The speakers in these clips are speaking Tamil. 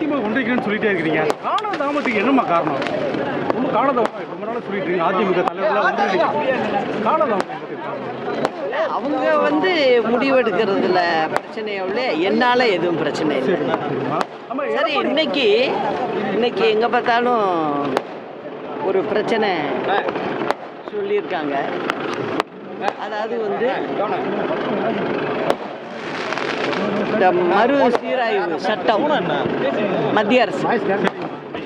அதிமுக ஒன்றிக்கணும்னு சொல்லிட்டே இருக்கிறீங்க. காலதாமத்துக்கு என்னம்மா காரணம்? ரொம்ப காலதாமம் ரொம்ப நாள் சொல்லிட்டு இருக்கீங்க. அதிமுக தலைவர்களாக வந்து காலதாமம் அவங்க வந்து முடிவெடுக்கிறதுல பிரச்சனையே உள்ள என்னால் எதுவும் பிரச்சனை இல்லை. சரி, இன்னைக்கு எங்கே பார்த்தாலும் ஒரு பிரச்சனை சொல்லியிருக்காங்க. அதாவது வந்து இந்த மறு சீராய்வு சட்டம் மத்திய அரசு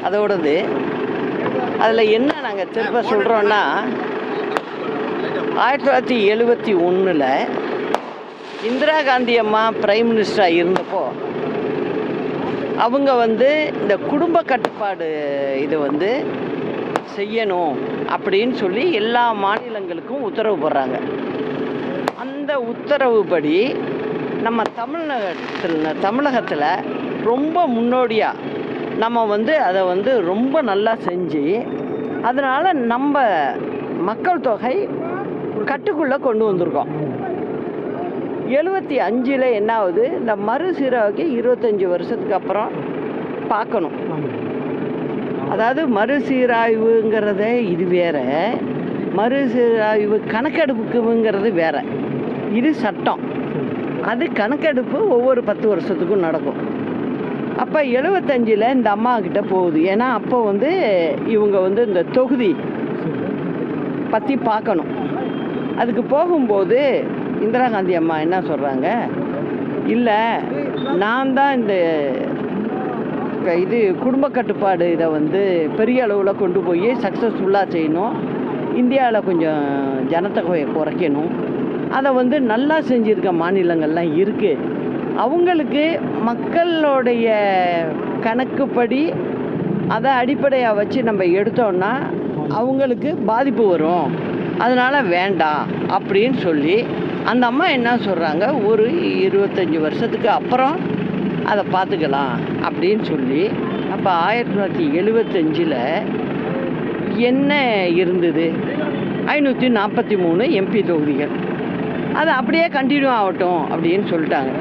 அதோடது. அதில் என்ன நாங்கள் திரும்ப சொல்கிறோன்னா, 1971 இந்திரா காந்தி அம்மா பிரைம் மினிஸ்டராக இருந்தப்போ அவங்க வந்து இந்த குடும்ப கட்டுப்பாடு இதை வந்து செய்யணும் அப்படின்னு சொல்லி எல்லா மாநிலங்களுக்கும் உத்தரவு போடுறாங்க. அந்த உத்தரவுப்படி நம்ம தமிழகத்தில் ரொம்ப முன்னோடியாக நம்ம வந்து அதை வந்து ரொம்ப நல்லா செஞ்சு அதனால் நம்ம மக்கள் தொகை கட்டுக்குள்ளே கொண்டு வந்திருக்கோம். 75 என்ன ஆகுது, இந்த மறுசீராய்வுக்கு 25 வருஷத்துக்கு அப்புறம் பார்க்கணும். அதாவது மறுசீராய்வுங்கிறத இது வேற, மறுசீராய்வு கணக்கெடுப்புங்கிறது வேற. இது சட்டம், அது கணக்கெடுப்பு ஒவ்வொரு 10 வருஷத்துக்கும் நடக்கும். அப்போ 75 இந்த அம்மா கிட்ட போகுது. ஏன்னா அப்போ வந்து இவங்க வந்து இந்த தொகுதி பற்றி பார்க்கணும். அதுக்கு போகும்போது இந்திரா காந்தி அம்மா என்ன சொல்கிறாங்க, இல்லை நான் தான் இந்த இது குடும்ப கட்டுப்பாடு இதை வந்து பெரிய அளவில் கொண்டு போய் சக்ஸஸ்ஃபுல்லாக செய்யணும், இந்தியாவில் கொஞ்சம் ஜனத்தொகையை குறைக்கணும், அதை வந்து நல்லா செஞ்சுருக்க மாநிலங்கள்லாம் இருக்குது, அவங்களுக்கு மக்களுடைய கணக்குப்படி அதை அடிப்படையாக வச்சு நம்ம எடுத்தோன்னா அவங்களுக்கு பாதிப்பு வரும், அதனால் வேண்டாம் அப்படின்னு சொல்லி அந்த அம்மா என்ன சொல்கிறாங்க, ஒரு 25 வருஷத்துக்கு அப்புறம் அதை பார்த்துக்கலாம் அப்படின்னு சொல்லி. அப்போ 1975 என்ன இருந்தது, 543 எம்பி தொகுதிகள், அது அப்படியே கண்டினியூ ஆகட்டும் அப்படின்னு சொல்லிட்டாங்க.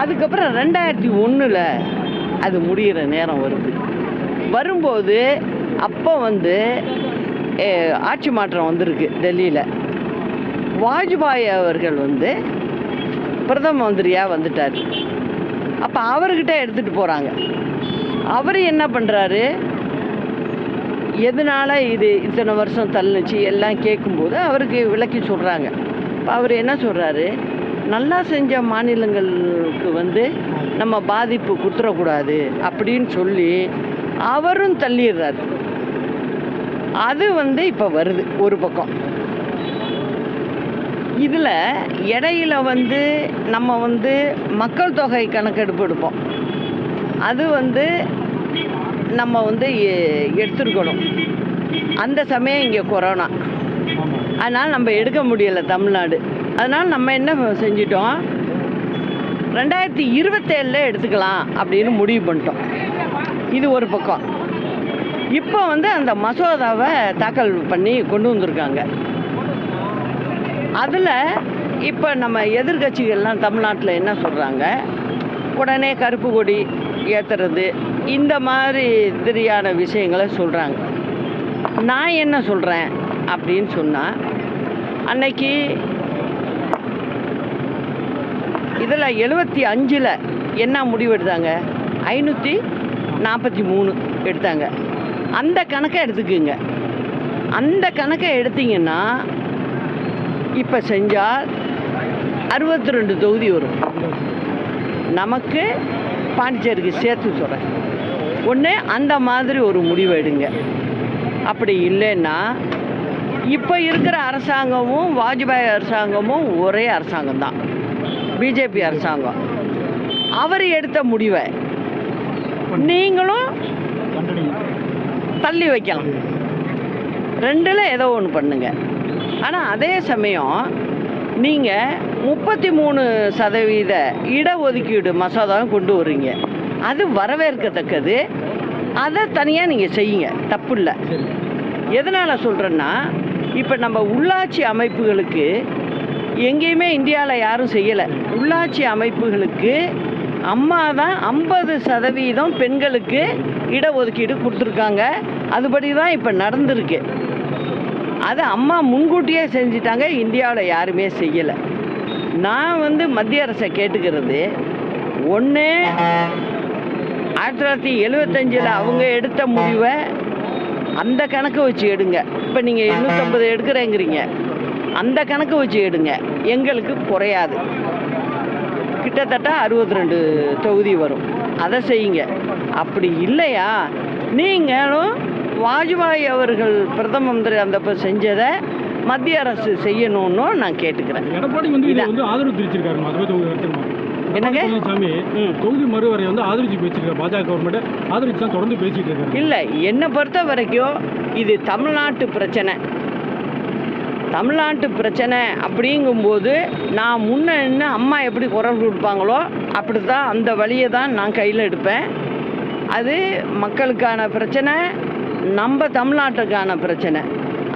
அதுக்கப்புறம் 2001 அது முடிகிற நேரம் வரும்போது அப்போ வந்து ஆட்சி மாற்றம் வந்திருக்கு டெல்லியில். வாஜ்பாய் அவர்கள் வந்து பிரதம மந்திரியாக வந்துட்டார். அப்போ அவர்கிட்ட எடுத்துகிட்டு போகிறாங்க. அவர் என்ன பண்ணுறாரு, எதனால் இது இத்தனை வருஷம் தள்ளுச்சு எல்லாம் கேட்கும்போது அவருக்கு விளக்கி சொல்கிறாங்க. இப்போ அவர் என்ன சொல்கிறாரு, நல்லா செஞ்ச மாநிலங்களுக்கு வந்து நம்ம பாதிப்பு கொடுத்துடக்கூடாது அப்படின்னு சொல்லி அவரும் தள்ளிடுறாரு. அது வந்து இப்போ வருது ஒரு பக்கம். இதில் இடையில வந்து நம்ம வந்து மக்கள் தொகை கணக்கெடுப்பு எடுப்போம். அது வந்து நம்ம வந்து எடுத்துருக்கணும். அந்த சமயம் இங்கே கொரோனா, அதனால் நம்ம எடுக்க முடியலை தமிழ்நாடு. அதனால் நம்ம என்ன செஞ்சிட்டோம், 2027 எடுத்துக்கலாம் அப்படின்னு முடிவு பண்ணிட்டோம். இது ஒரு பக்கம். இப்போ வந்து அந்த மசோதாவை தாக்கல் பண்ணி கொண்டு வந்திருக்காங்க. அதில் இப்போ நம்ம எதிர்கட்சிகள்லாம் தமிழ்நாட்டில் என்ன சொல்கிறாங்க, உடனே கருப்பு கொடி ஏற்றுறது இந்த மாதிரியான விஷயங்களை சொல்கிறாங்க. நான் என்ன சொல்கிறேன் அப்படின்னு சொன்னால், அன்னைக்கு இதில் 75 என்ன முடிவு எடுத்தாங்க, 543 எடுத்தாங்க. அந்த கணக்கை எடுத்துக்குங்க. அந்த கணக்கை எடுத்திங்கன்னா இப்போ செஞ்சால் 62 தொகுதி வரும். நமக்கு பாண்டிச்சேரிக்கு சேர்த்து சொல்கிறேன். ஒன்று அந்த மாதிரி ஒரு முடிவு எடுங்க. அப்படி இல்லைன்னா இப்போ இருக்கிற அரசாங்கமும் வாஜ்பாய் அரசாங்கமும் ஒரே அரசாங்கம் தான், பிஜேபி அரசாங்கம். அவர் எடுத்த முடிவை நீங்களும் தள்ளி வைக்கலாம். ரெண்டில் ஏதோ ஒன்று பண்ணுங்க. ஆனால் அதே சமயம் நீங்கள் 33% இடஒதுக்கீடு மசோதாவை கொண்டு வர்றீங்க, அது வரவேற்கத்தக்கது. அதை தனியாக நீங்கள் செய்யுங்க, தப்பு இல்லை. எதனால் சொல்கிறேன்னா, இப்போ நம்ம உள்ளாட்சி அமைப்புகளுக்கு எங்கேயுமே இந்தியாவில் யாரும் செய்யலை. உள்ளாட்சி அமைப்புகளுக்கு அம்மா தான் 50% பெண்களுக்கு இடஒதுக்கீடு கொடுத்துருக்காங்க. அதுபடி தான் இப்போ நடந்திருக்கு. அது அம்மா முன்கூட்டியே செஞ்சிட்டாங்க, இந்தியாவில் யாருமே செய்யலை. நான் மத்திய அரசை கேட்டுக்கிறது, ஒன்று 1975 அவங்க எடுத்த முடிவை அந்த கணக்கு வச்சு எடுங்க. இப்போ நீங்கள் 250 எடுக்கிறேங்கிறீங்க, அந்த கணக்கு வச்சு எடுங்க, எங்களுக்கு குறையாது. கிட்டத்தட்ட 62 தொகுதி வரும், அதை செய்யுங்க. அப்படி இல்லையா, நீங்களும் வாஜ்பாய் அவர்கள் பிரதம மந்திரி அந்தப்போ செஞ்சதை மத்திய அரசு செய்யணும்னு நான் கேட்டுக்கிறேன். எடப்பாடி இதை ஆதரவு தெரிவிச்சிருக்காரு. என்னங்க சாமி தொகுதி மறுவரை ஆதரிச்சு பேசிருக்காரு. பாஜக கவர்மெண்ட் ஆதரிச்சு தான் தொடர்ந்து பேசிட்டு இருக்காரு. இல்லை, என்னை பொறுத்த வரைக்கும் இது தமிழ்நாட்டு பிரச்சனை. தமிழ்நாட்டு பிரச்சனை அப்படிங்கும்போது நான் முன்ன நின்று அம்மா எப்படி குரல் கொடுப்பாங்களோ அப்படி தான் அந்த வழியை தான் நான் கையில் எடுப்பேன். அது மக்களுக்கான பிரச்சனை, நம்ம தமிழ்நாட்டுக்கான பிரச்சனை.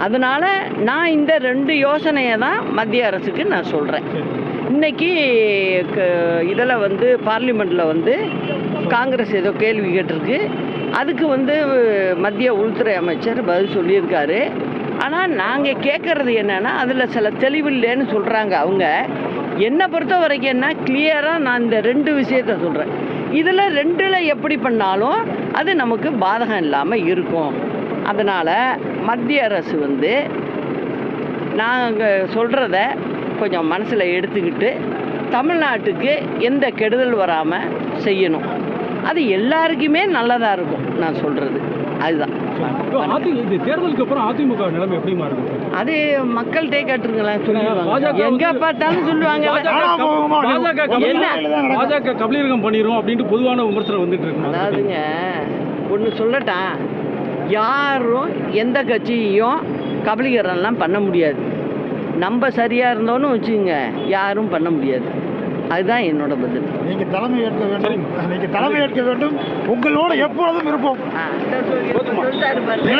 அதனால் நான் இந்த 2 யோசனையை தான் மத்திய அரசுக்கு நான் சொல்கிறேன். இன்றைக்கி இதில் பார்லிமெண்ட்டில் காங்கிரஸ் ஏதோ கேள்வி கேட்டிருக்கு. அதுக்கு மத்திய உள்துறை அமைச்சர் பதில் சொல்லியிருக்காரு. ஆனால் நாங்கள் கேட்குறது என்னென்னா, அதில் சில தெளிவில்லைன்னு சொல்கிறாங்க அவங்க. என்னை பொறுத்த வரைக்கும் என்ன, கிளியராக நான் இந்த 2 விஷயத்த சொல்கிறேன். இதில் 2ல் எப்படி பண்ணாலும் அது நமக்கு பாதகம் இல்லாமல் இருக்கும். அதனால் மத்திய அரசு நாங்கள் சொல்கிறத கொஞ்சம் மனசில் எடுத்துக்கிட்டு தமிழ்நாட்டுக்கு எந்த கெடுதல் வராமல் செய்யணும். அது எல்லாருக்குமே நல்லதாக இருக்கும் நான் சொல்கிறது. அதுதான். தேர்தலுக்கு அப்புறம் அதிமுக நிலைமை எப்படிமா இருக்கும்? அது மக்கள்கிட்டே கேட்டுருங்களேன், சொல்லுவாங்க. எங்கே பார்த்தாலும் சொல்லுவாங்க, பாஜக கபலீகரம் பண்ணிடும் அப்படின்ட்டு பொதுவான விமர்சனம் வந்துட்டு இருக்கு. அதாவதுங்க, ஒன்று சொல்லட்டான், யாரும் எந்த கட்சியையும் கபலீகரம்லாம் பண்ண முடியாது. நம்ம சரியாக இருந்தோன்னு வச்சுக்கோங்க, யாரும் பண்ண முடியாது. அதுதான் என்னோட பதில். நீங்கள் தலைமை ஏற்க வேண்டும். உங்களோட எப்பொழுதும் இருப்போம். சொல்லிட்டாரு பாருங்க.